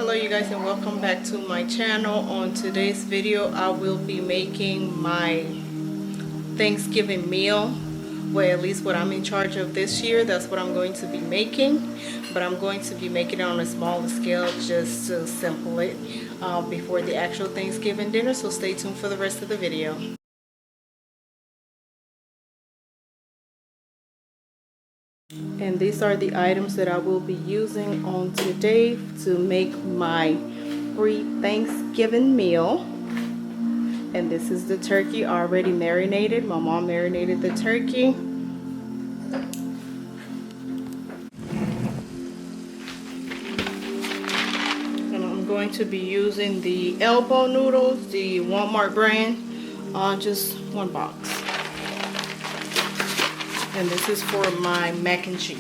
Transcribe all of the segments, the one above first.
Hello you guys, and welcome back to my channel. On today's video I will be making my Thanksgiving meal. Well, at least what I'm in charge of this year, that's what I'm going to be making. But I'm going to be making it on a smaller scale just to sample it before the actual Thanksgiving dinner, so stay tuned for the rest of the video. And these are the items that I will be using on today to make my pre-Thanksgiving meal. And this is the turkey already marinated. My mom marinated the turkey. And I'm going to be using the elbow noodles, the Walmart brand, just one box. And this is for my mac and cheese.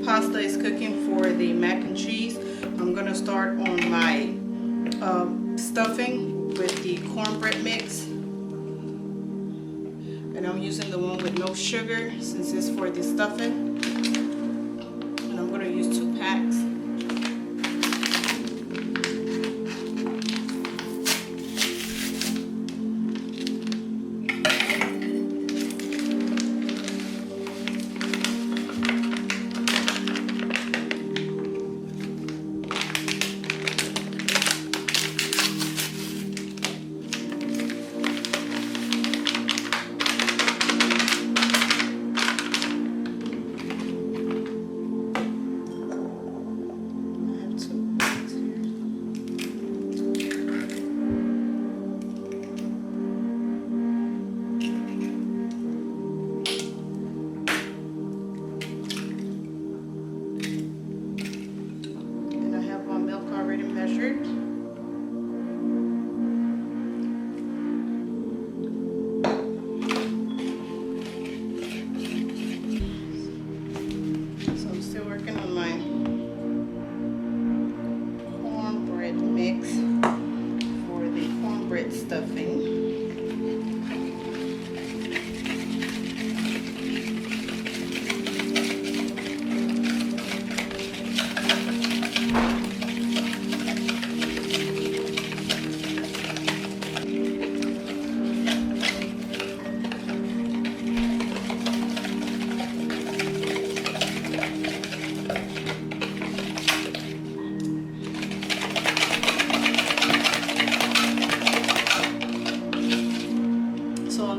Pasta is cooking for the mac and cheese. I'm gonna start on my stuffing with the cornbread mix. And I'm using the one with no sugar since it's for the stuffing. And I'm gonna use 2 packs. Stuffing.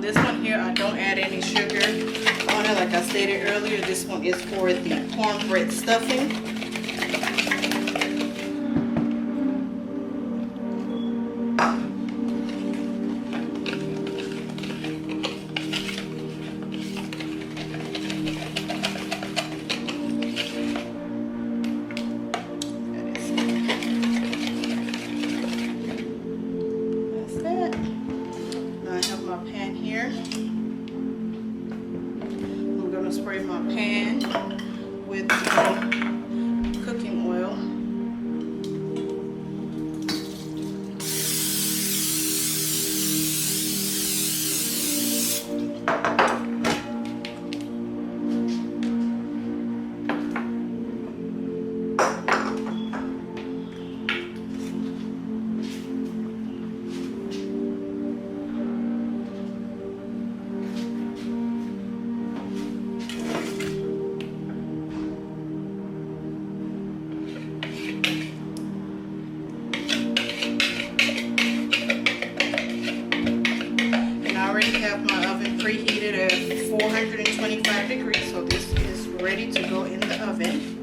This one here, I don't add any sugar on it. Like I stated earlier, this one is for the cornbread stuffing. I'm going to spray my pan with cooking oil. Have my oven preheated at 425 degrees, so this is ready to go in the oven.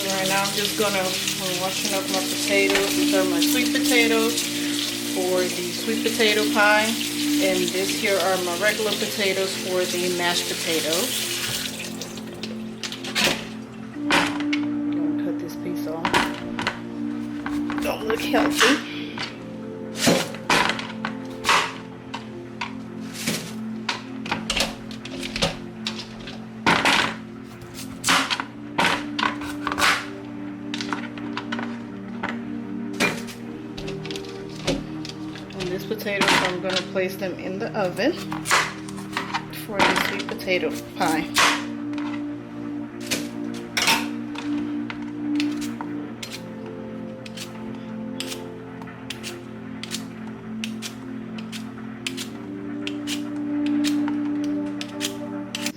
Right now I'm just gonna, I'm washing up my potatoes. These are my sweet potatoes. for the sweet potato pie, and this here are my regular potatoes for the mashed potatoes. I'm gonna cut this piece off. Don't look healthy. These potatoes, I'm going to place them in the oven for the sweet potato pie.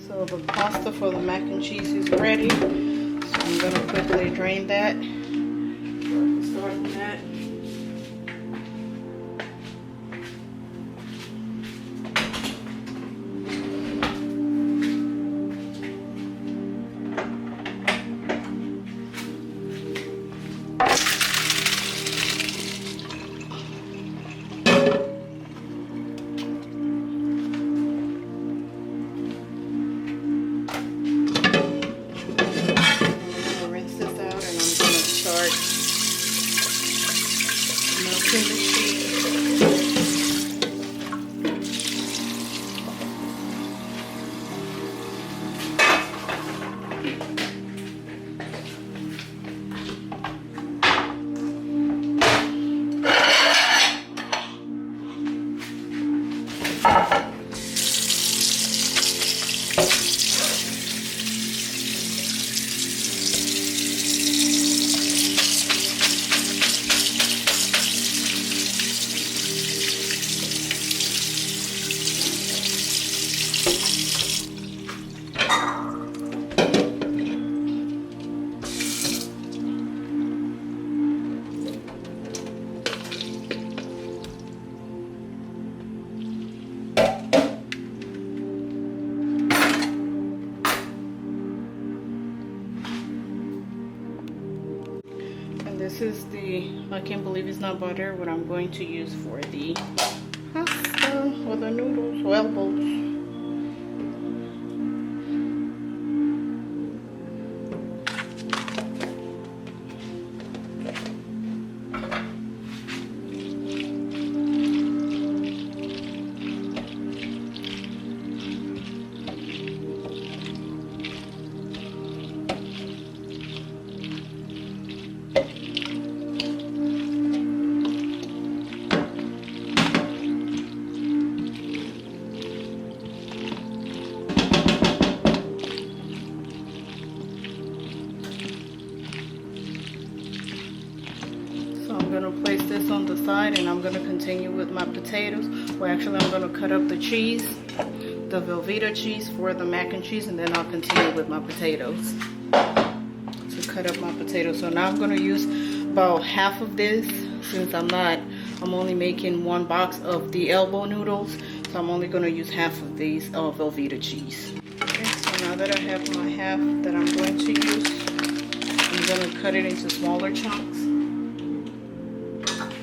So the pasta for the mac and cheese is ready. So I'm going to quickly drain that. Start with that. Melting the cheese. This is the, I can't believe it's not butter, what I'm going to use for the pasta or the noodles, or elbows. I'm going to place this on the side and I'm going to continue with my potatoes. Well, actually I'm going to cut up the cheese, the Velveeta cheese for the mac and cheese, and then I'll continue with my potatoes. So cut up my potatoes. So now I'm going to use about half of this, since I'm only making one box of the elbow noodles. So I'm only going to use half of these Velveeta cheese. Okay, so now that I have my half that I'm going to use, I'm going to cut it into smaller chunks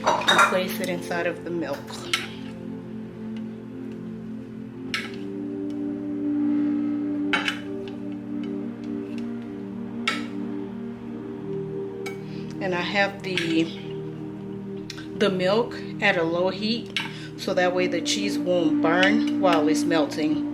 and place it inside of the milk. And I have the milk at a low heat, so that way the cheese won't burn while it's melting.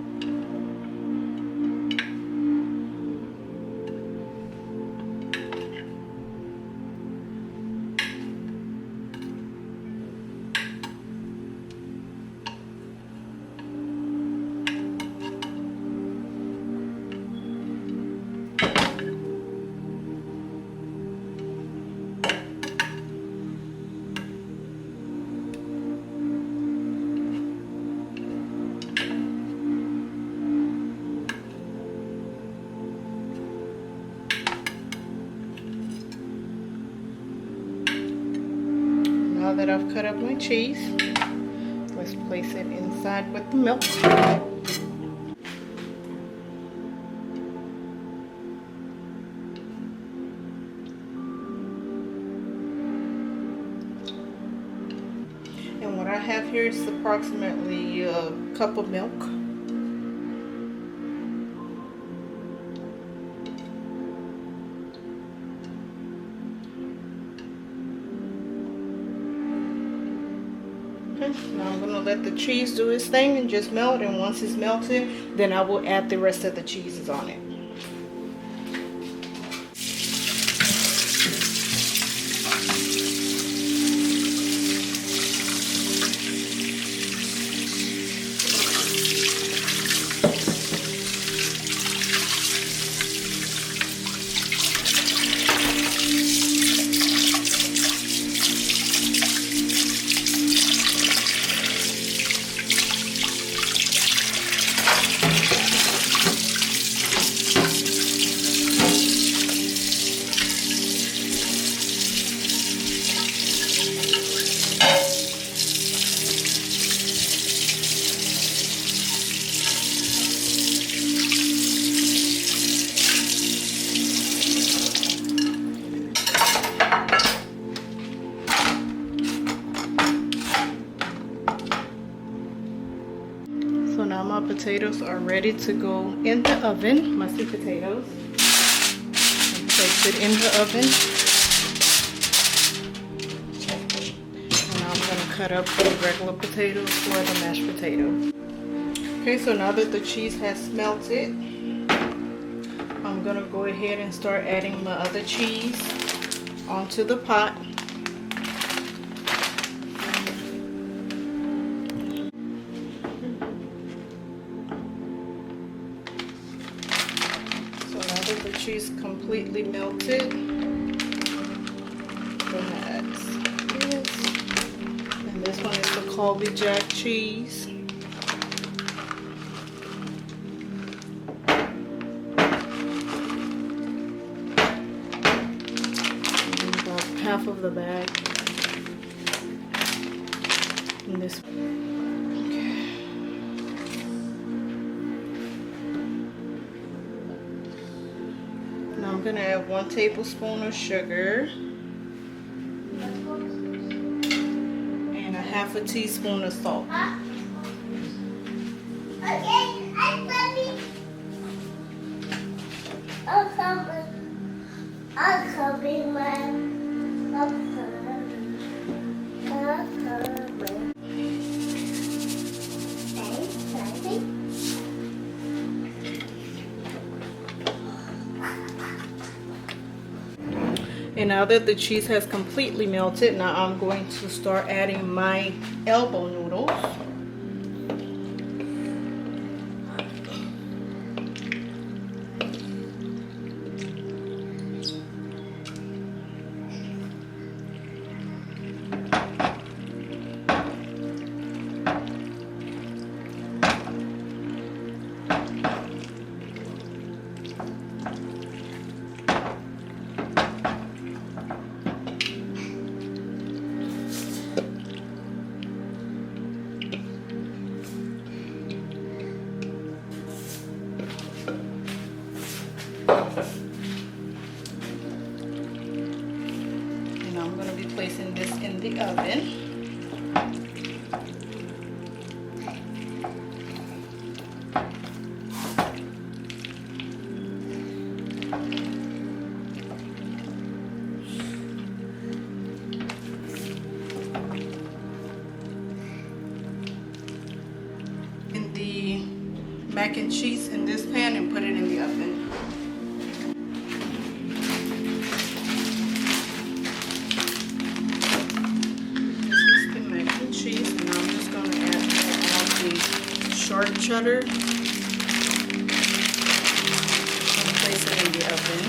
Now that I've cut up my cheese, let's place it inside with the milk. And what I have here is approximately a cup of milk. Now I'm going to let the cheese do its thing and just melt, and once it's melted, then I will add the rest of the cheeses on it. So now my potatoes are ready to go in the oven, my sweet potatoes. And place it in the oven. And now I'm going to cut up the regular potatoes for the mashed potatoes. Okay, so now that the cheese has melted, I'm going to go ahead and start adding my other cheese onto the pot. The cheese completely melted. That's this. And this one is the Colby Jack cheese. And about half of the bag. And this one. I'm going to add 1 tablespoon of sugar and a half a teaspoon of salt. And now that the cheese has completely melted, now I'm going to start adding my elbow noodles. And I'm going to be placing this in the oven. In the mac and cheese in this pan and put it in the oven. Sharp cheddar and place it in the oven.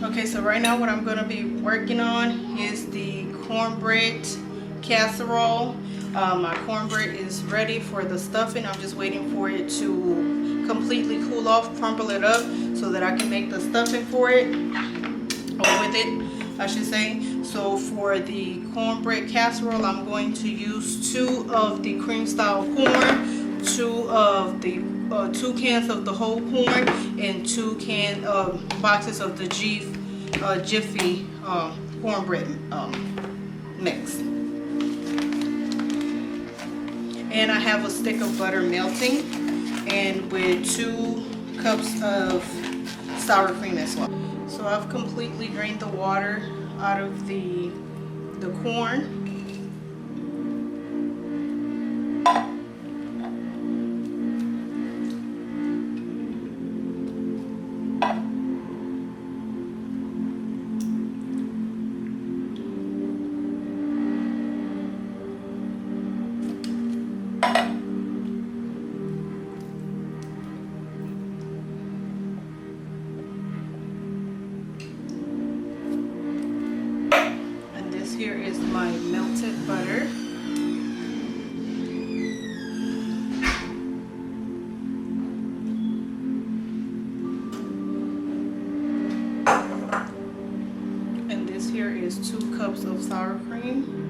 Okay, so right now what I'm going to be working on is the cornbread casserole. My cornbread is ready for the stuffing. I'm just waiting for it to completely cool off, crumble it up so that I can make the stuffing for it or with it. I should say. So for the cornbread casserole, I'm going to use 2 of the cream style corn, 2 of the 2 cans of the whole corn, and 2 boxes of the Jiffy cornbread mix. And I have a stick of butter melting, and with 2 cups of sour cream as well. So I've completely drained the water out of the corn. Here is my melted butter. And this here is 2 cups of sour cream.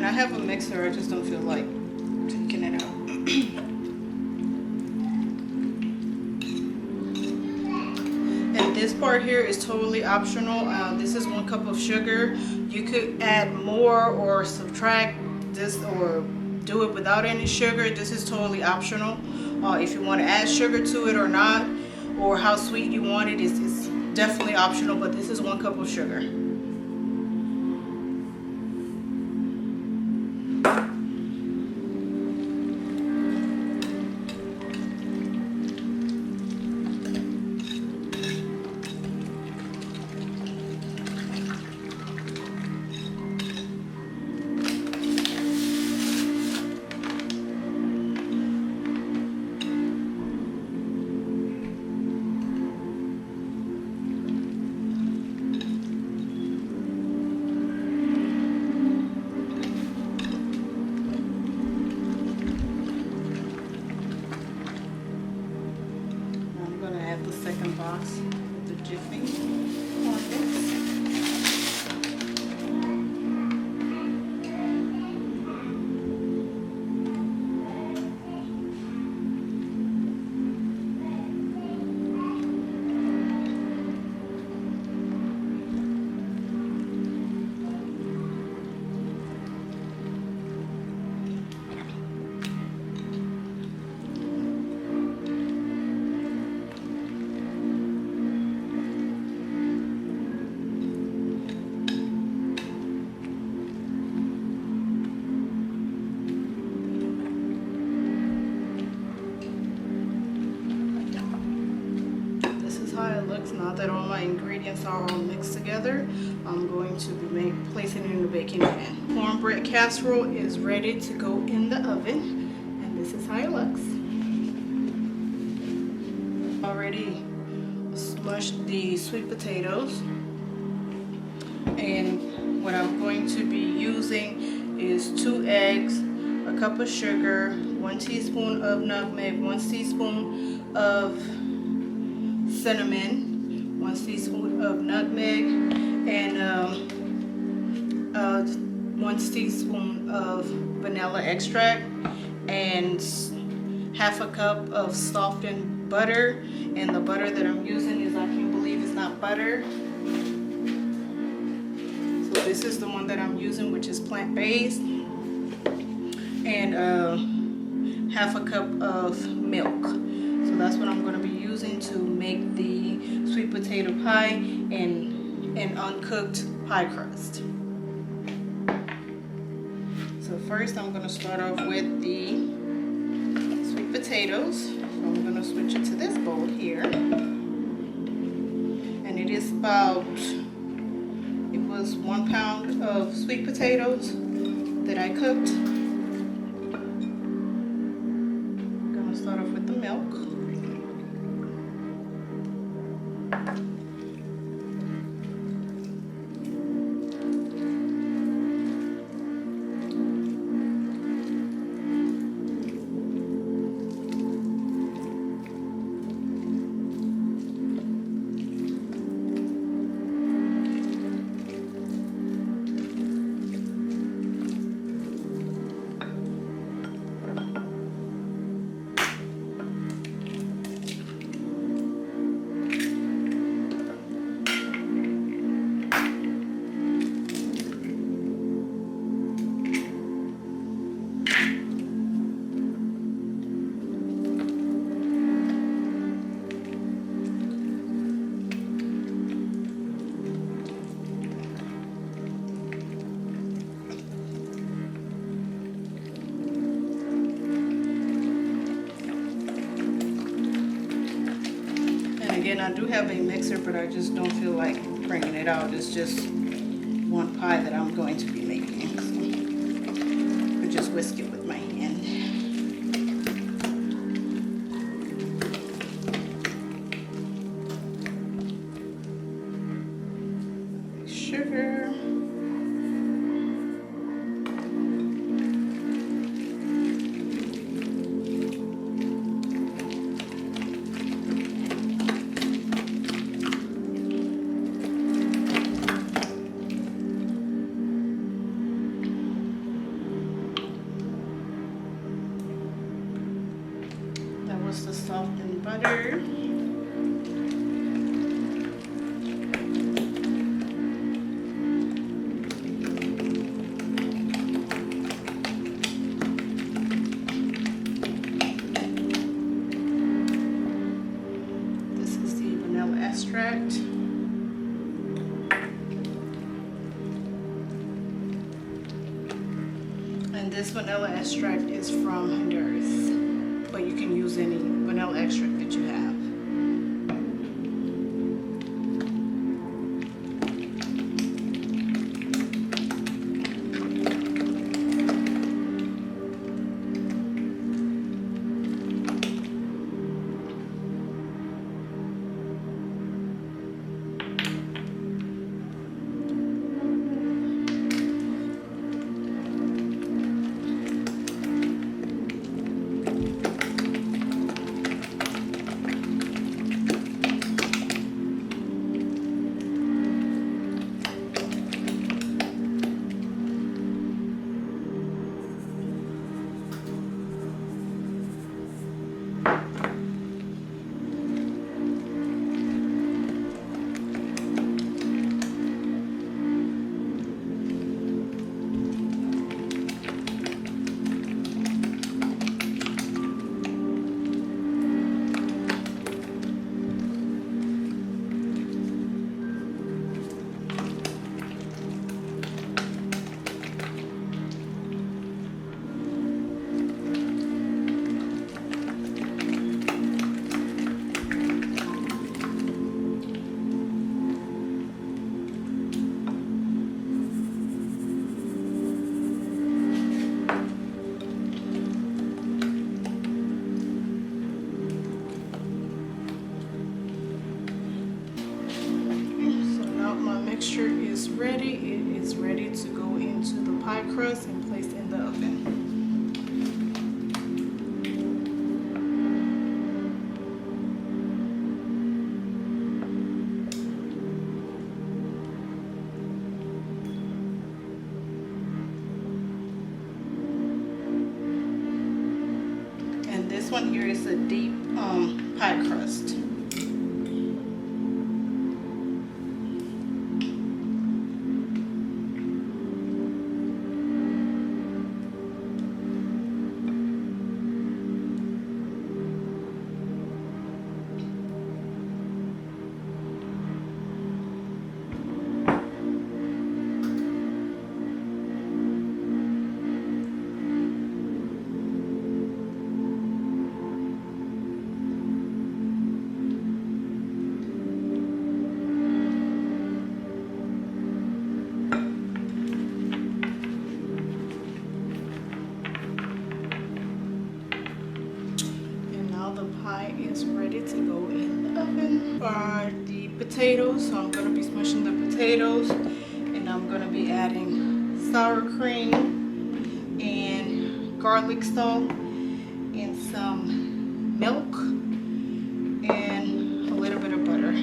I have a mixer, I just don't feel like taking it out. And this part here is totally optional. This is 1 cup of sugar. You could add more or subtract this or do it without any sugar. This is totally optional. If you want to add sugar to it or not, or how sweet you want it, it's definitely optional, but this is 1 cup of sugar. The second box of the Jiffy corn mix. Now that all my ingredients are all mixed together, I'm going to be placing it in the baking pan. Cornbread casserole is ready to go in the oven, and this is how it looks. Already smushed the sweet potatoes, and what I'm going to be using is 2 eggs, a cup of sugar, 1 teaspoon of nutmeg, 1 teaspoon of cinnamon, 1 teaspoon of nutmeg, and 1 teaspoon of vanilla extract, and half a cup of softened butter. And the butter that I'm using is, I can't believe it's not butter. So this is the one that I'm using, which is plant-based, and half a cup of milk. So that's what I'm going to be using to make the sweet potato pie and an uncooked pie crust. So first I'm going to start off with the sweet potatoes. So I'm going to switch it to this bowl here. And it is about, it was 1 pound of sweet potatoes, cooked. I'm gonna start off with the milk. Again, I do have a mixer, but I just don't feel like bringing it out. It's just one pie that I'm going to be making. So I just whisk it with my hand. Sugar. The softened butter. This is the vanilla extract. And this vanilla extract is from Honduras, but you can use any vanilla extract that you have. Mixture is ready. It is ready to go into the pie crust and place in the oven. And this one here is a deep pie crust. ready to go in the oven. For the potatoes, so I'm gonna be smushing the potatoes, and I'm gonna be adding sour cream and garlic salt and some milk and a little bit of butter.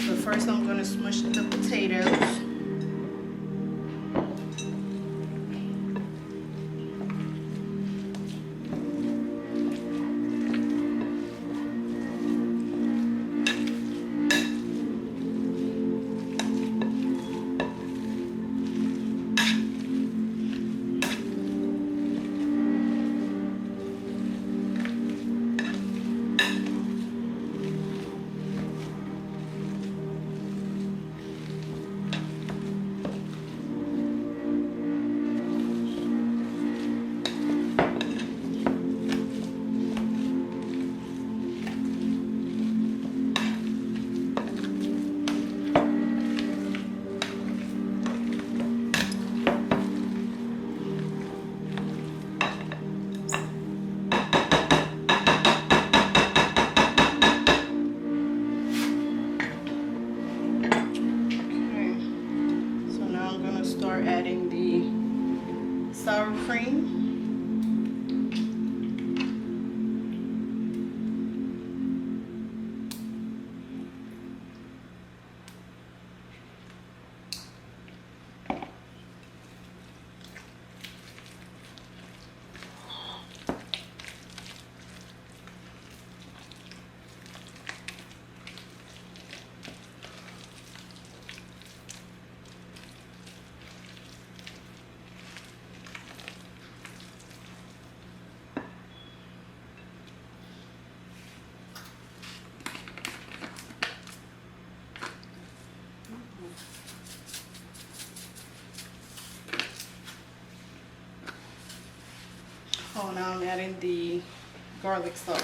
But first I'm gonna smush the potatoes. Start adding the sour cream. Oh, now I'm adding the garlic salt.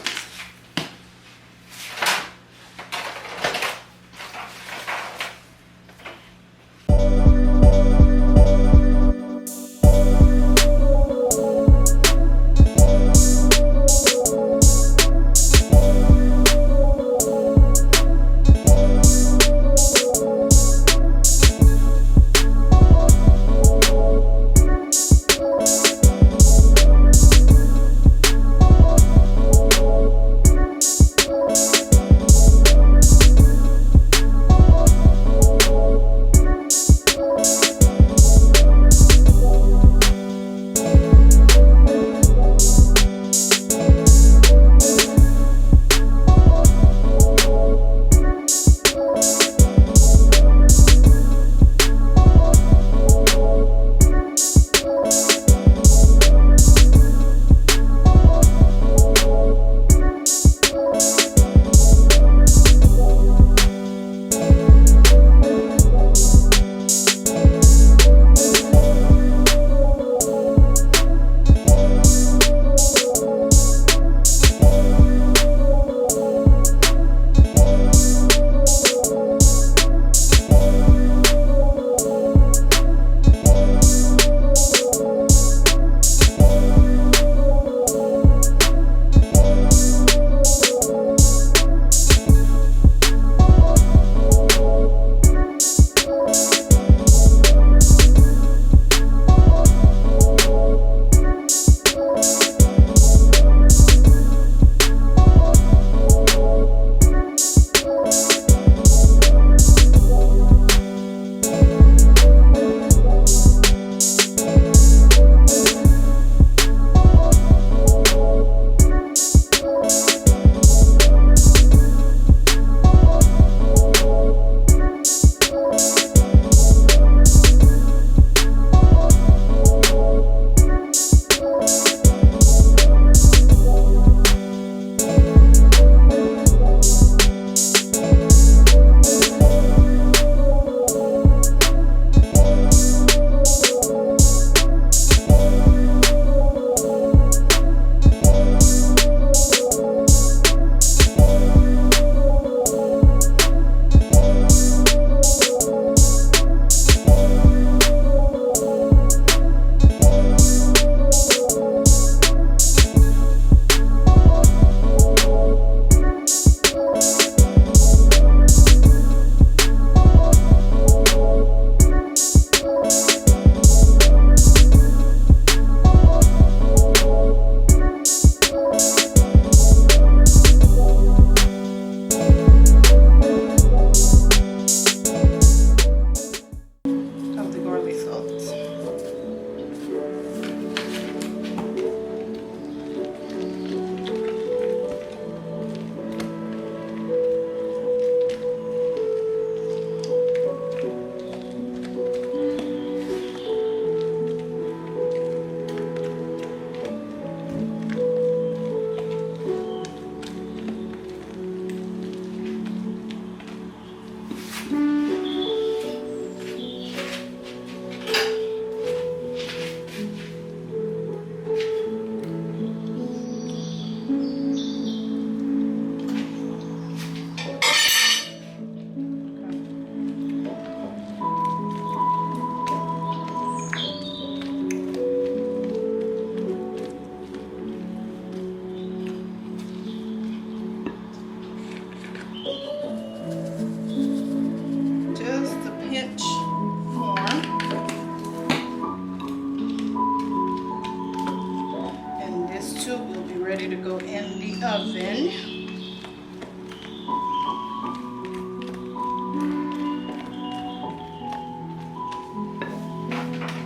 ready to go in the oven.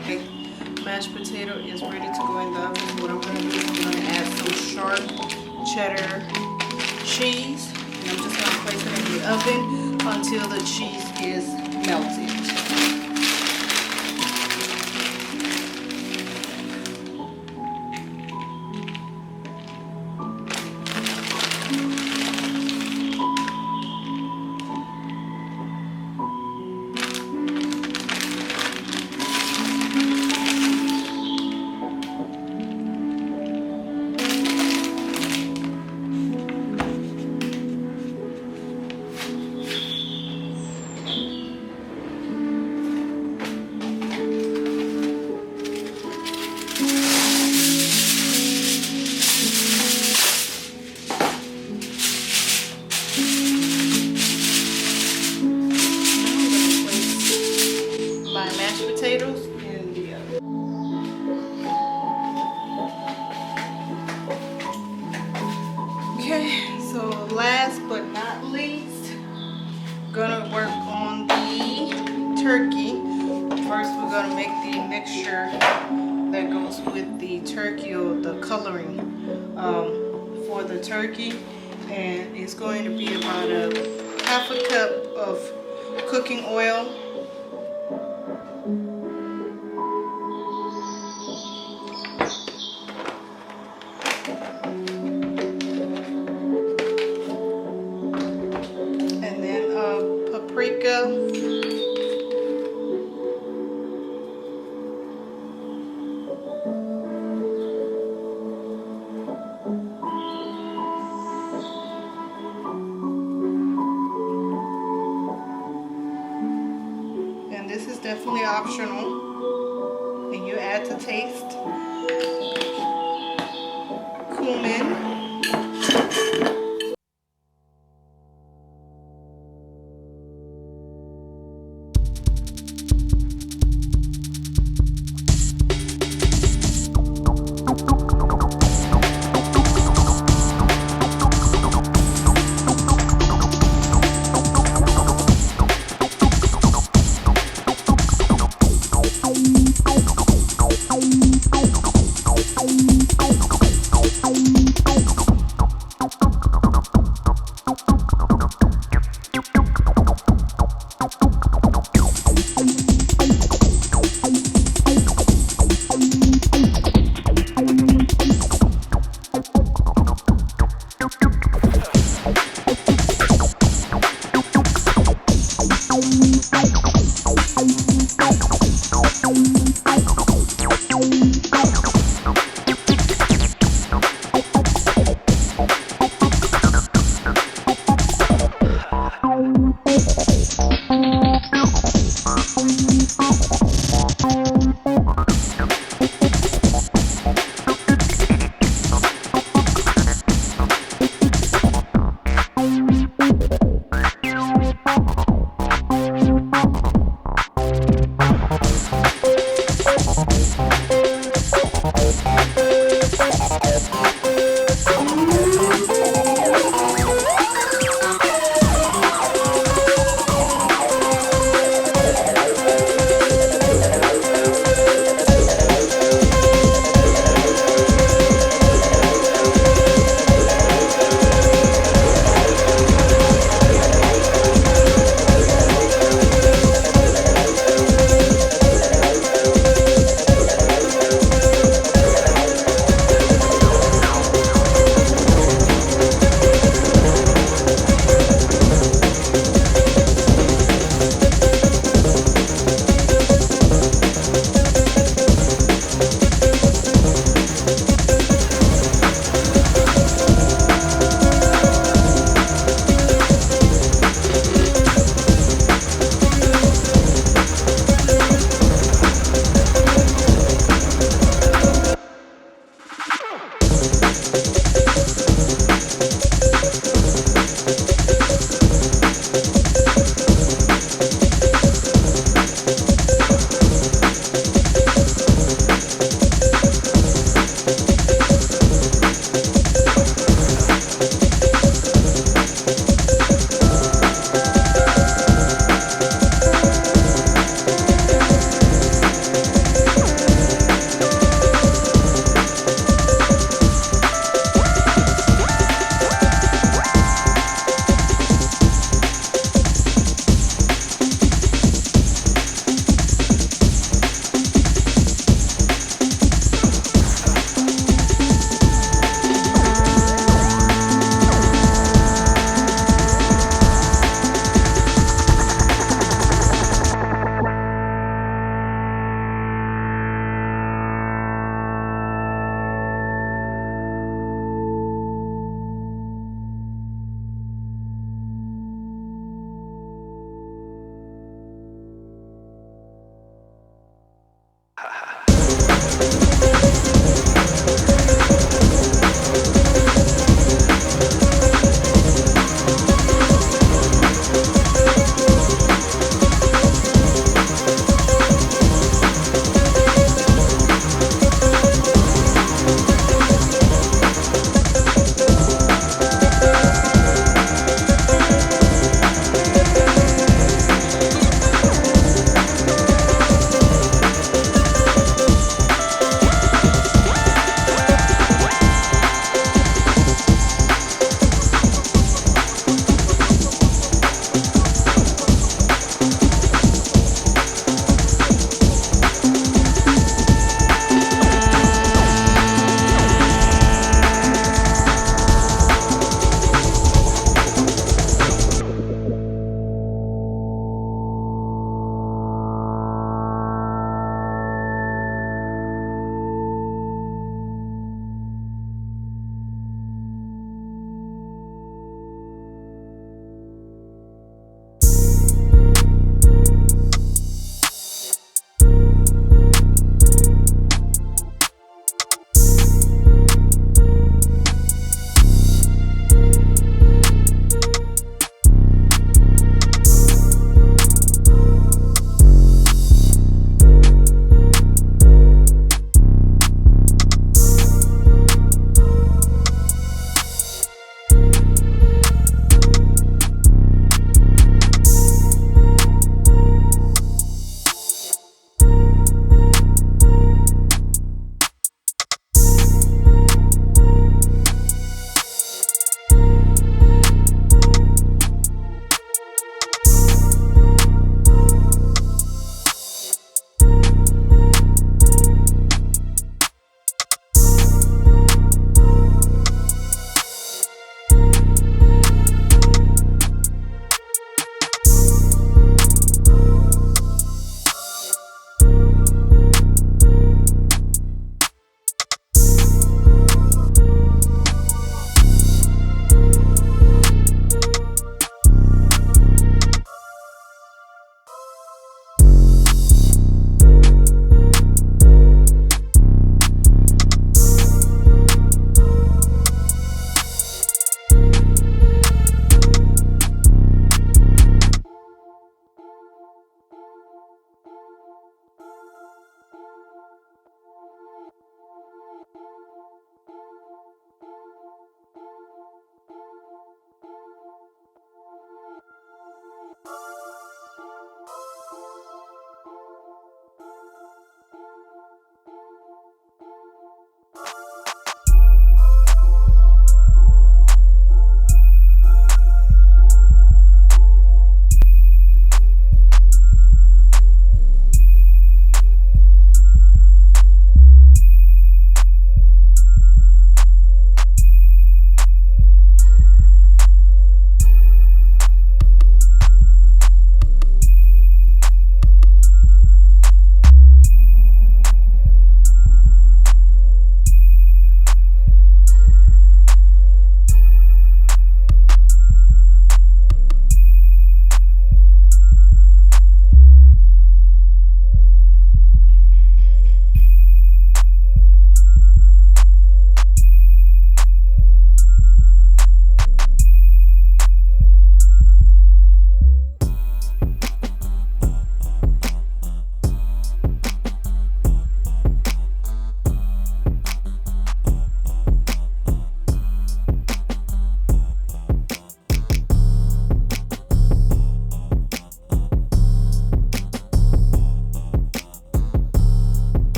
Okay, mashed potato is ready to go in the oven. What I'm going to do is I'm going to add some sharp cheddar cheese, and I'm just going to place it in the oven until the cheese is melted. Potatoes in the oven. Okay, so last but not least, gonna work on the turkey. First, we're gonna make the mixture that goes with the turkey, or the coloring for the turkey, and it's going to be about half a cup of cooking oil. Paprika, and this is definitely optional, and you add to taste. Cumin.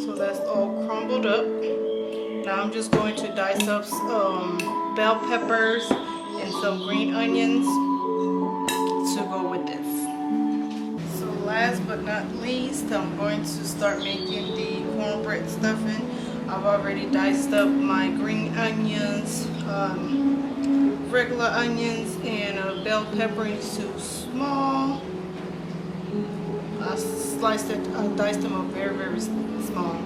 So that's all crumbled up. Now I'm I'm just going to dice up bell peppers and some green onions to go with this. So last but not least, I'm going to start making the cornbread stuffing. I've already diced up my green onions, regular onions, and a bell pepper into small. I diced them up very, very small.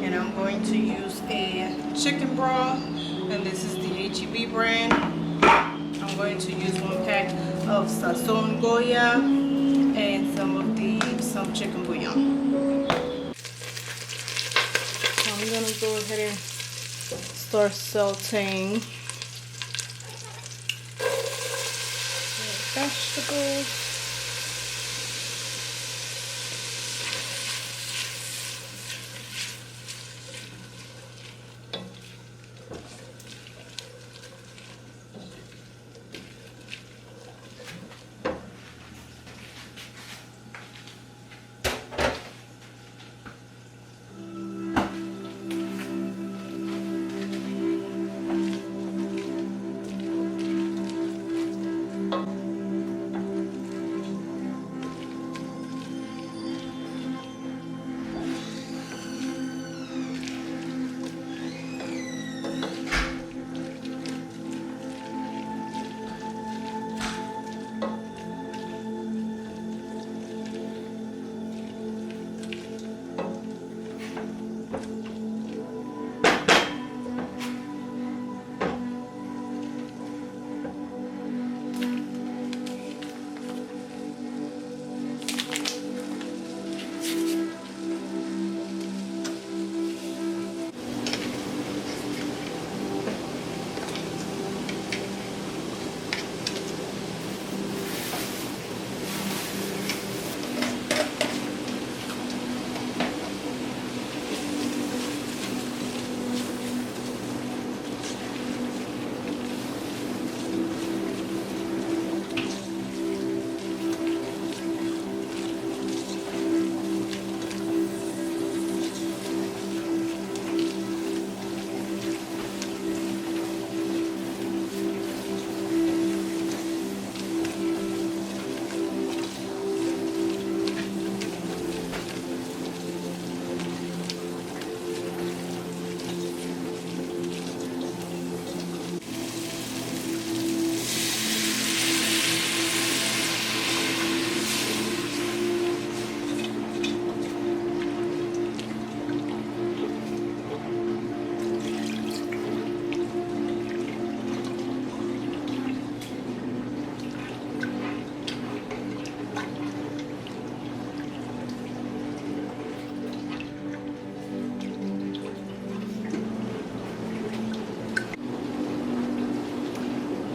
And I'm going to use a chicken broth, and this is the HEB brand. I'm going to use 1 pack of Sazon Goya and some chicken bouillon. So I'm going to go ahead and start sauteing the vegetables.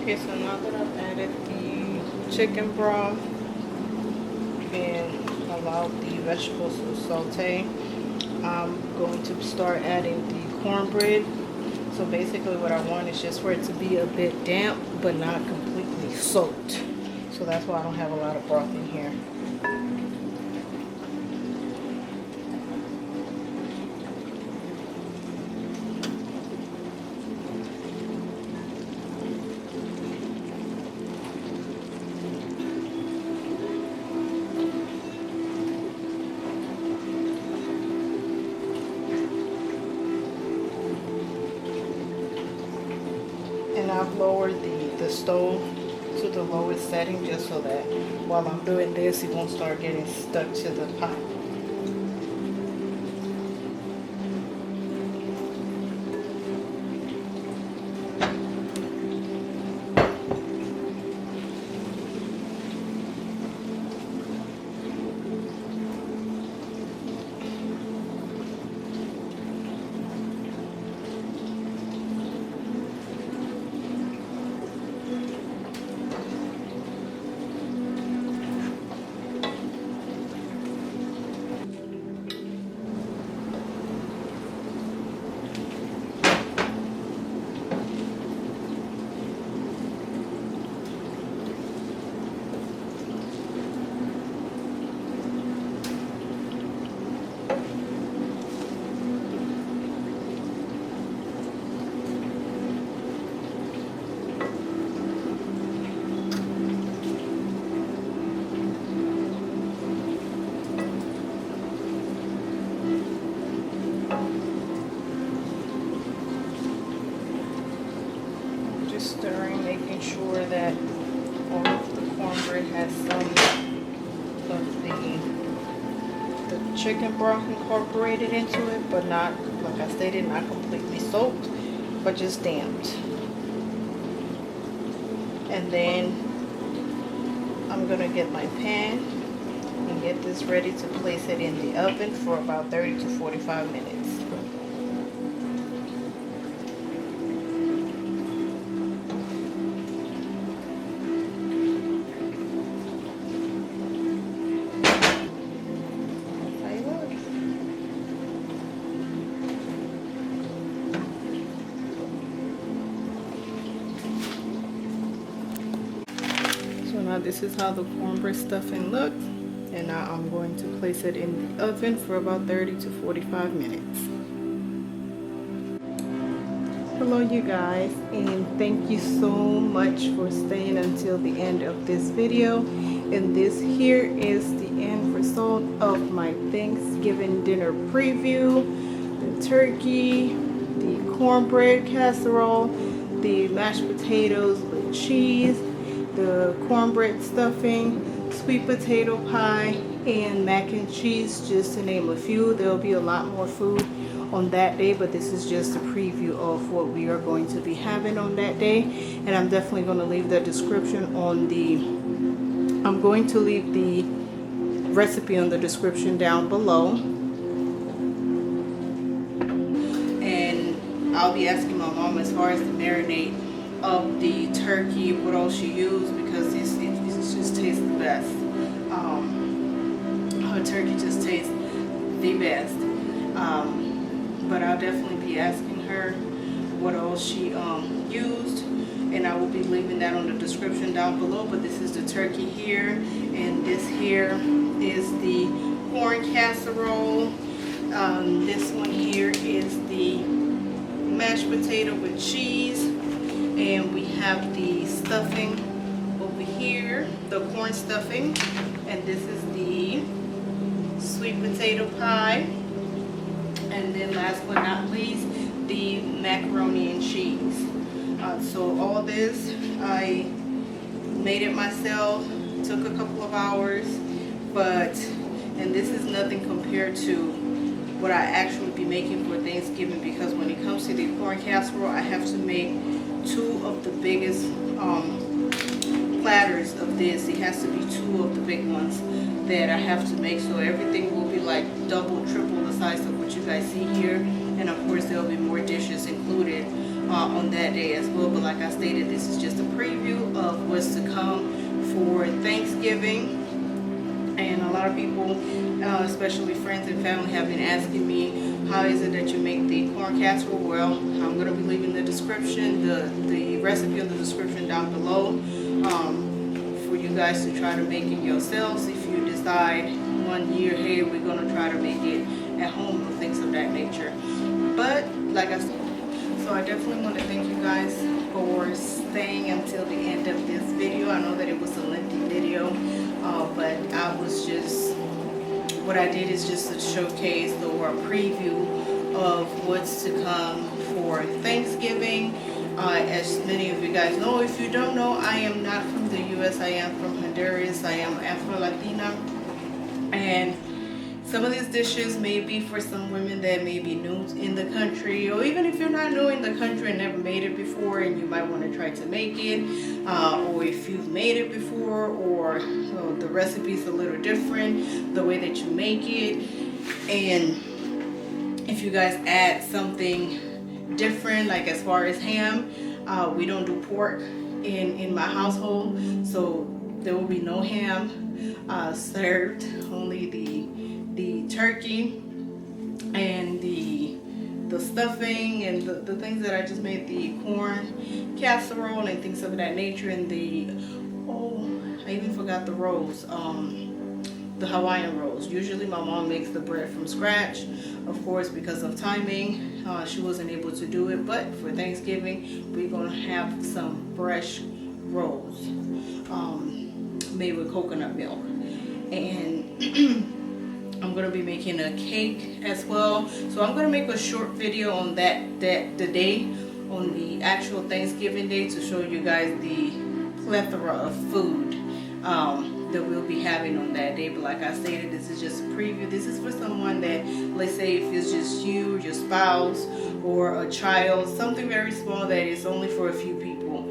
Okay, so now that I've added the chicken broth and allowed the vegetables to saute, I'm going to start adding the cornbread. So basically what I want is just for it to be a bit damp but not completely soaked. So that's why I don't have a lot of broth in here. And I've lowered the stove to the lowest setting just so that while I'm doing this, it won't start getting stuck to the pot. just stirring, making sure that all of the cornbread has some of the chicken broth incorporated into it, but not, like I stated, not completely soaked, but just damped. And then I'm gonna get my pan and get this ready to place it in the oven for about 30 to 45 minutes. So now this is how the cornbread stuffing looks, and now I'm going to place it in the oven for about 30 to 45 minutes. Hello you guys, and thank you so much for staying until the end of this video. And this here is the end result of my Thanksgiving dinner preview. The turkey, the cornbread casserole, the mashed potatoes with cheese, the cornbread stuffing, sweet potato pie, and mac and cheese, just to name a few. There'll be a lot more food on that day, but this is just a preview of what we are going to be having on that day. And I'm definitely going to leave the description on the, I'm going to leave the recipe on the description down below. And I'll be asking my mom as far as the marinade of the turkey, what all she used, because it just tastes the best. Her turkey just tastes the best. But I'll definitely be asking her what all she used, and I will be leaving that on the description down below. But this is the turkey here, and this here is the corn casserole. This one here is the mashed potato with cheese, and we have the stuffing over here, the corn stuffing, and this is the sweet potato pie. And then last but not least, the macaroni and cheese. So all this, I made it myself, took a couple of hours, and this is nothing compared to what I actually be making for Thanksgiving, because when it comes to the corn casserole, I have to make two of the biggest platters of this. It has to be two of the big ones that I have to make, so everything will be like double, triple the size of what you guys see here. And of course there will be more dishes included on that day as well. But like I stated, this is just a preview of what's to come for Thanksgiving. And a lot of people, especially friends and family, have been asking me, how is it that you make the corn casserole? Well, I'm going to be leaving the description, the recipe in the description down below, for you guys to try to make it yourselves. If you decide one year, hey, we're going to try to make it at home or things of that nature. But like I said, so I definitely want to thank you guys for staying until the end of this video. I know that it was a lengthy video, but I was just, what I did is just to showcase or a preview of what's to come for Thanksgiving. As many of you guys know, if you don't know, I am not from the US, I am from Honduras. I am Afro-Latina, and some of these dishes may be for some women that may be new in the country, or even if you're not new in the country and never made it before, and you might want to try to make it, or if you've made it before, or the recipe's a little different, the way that you make it, and if you guys add something different, like as far as ham, we don't do pork in my household, so there will be no ham served, only the turkey and the stuffing and the things that I just made, the corn casserole and things of that nature, and I even forgot the rolls, the Hawaiian rolls. Usually my mom makes the bread from scratch. Of course, because of timing, she wasn't able to do it, but for Thanksgiving we're gonna have some fresh rolls made with coconut milk. And I'm gonna be making a cake as well, so I'm gonna make a short video on the day on the actual Thanksgiving Day to show you guys the plethora of food that we'll be having on that day. But like I stated, this is just a preview. This is for someone that, let's say if it's just you, your spouse, or a child, something very small that is only for a few people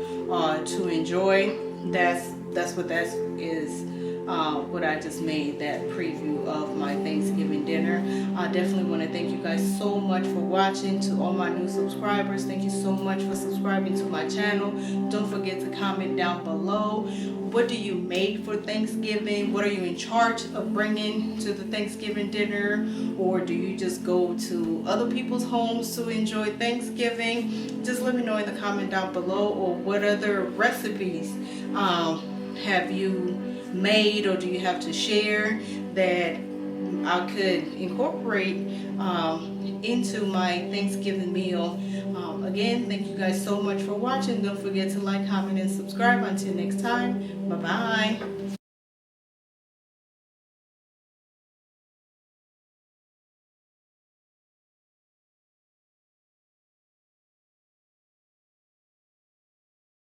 to enjoy. That's what that is. What I just made, that preview of my Thanksgiving dinner. I definitely want to thank you guys so much for watching. To all my new subscribers, thank you so much for subscribing to my channel. Don't forget to comment down below. What do you make for Thanksgiving? What are you in charge of bringing to the Thanksgiving dinner? Or do you just go to other people's homes to enjoy Thanksgiving? Just let me know in the comment down below. Or what other recipes have you made, or do you have to share that I could incorporate into my Thanksgiving meal? Again, thank you guys so much for watching. Don't forget to like, comment, and subscribe. Until next time, bye bye.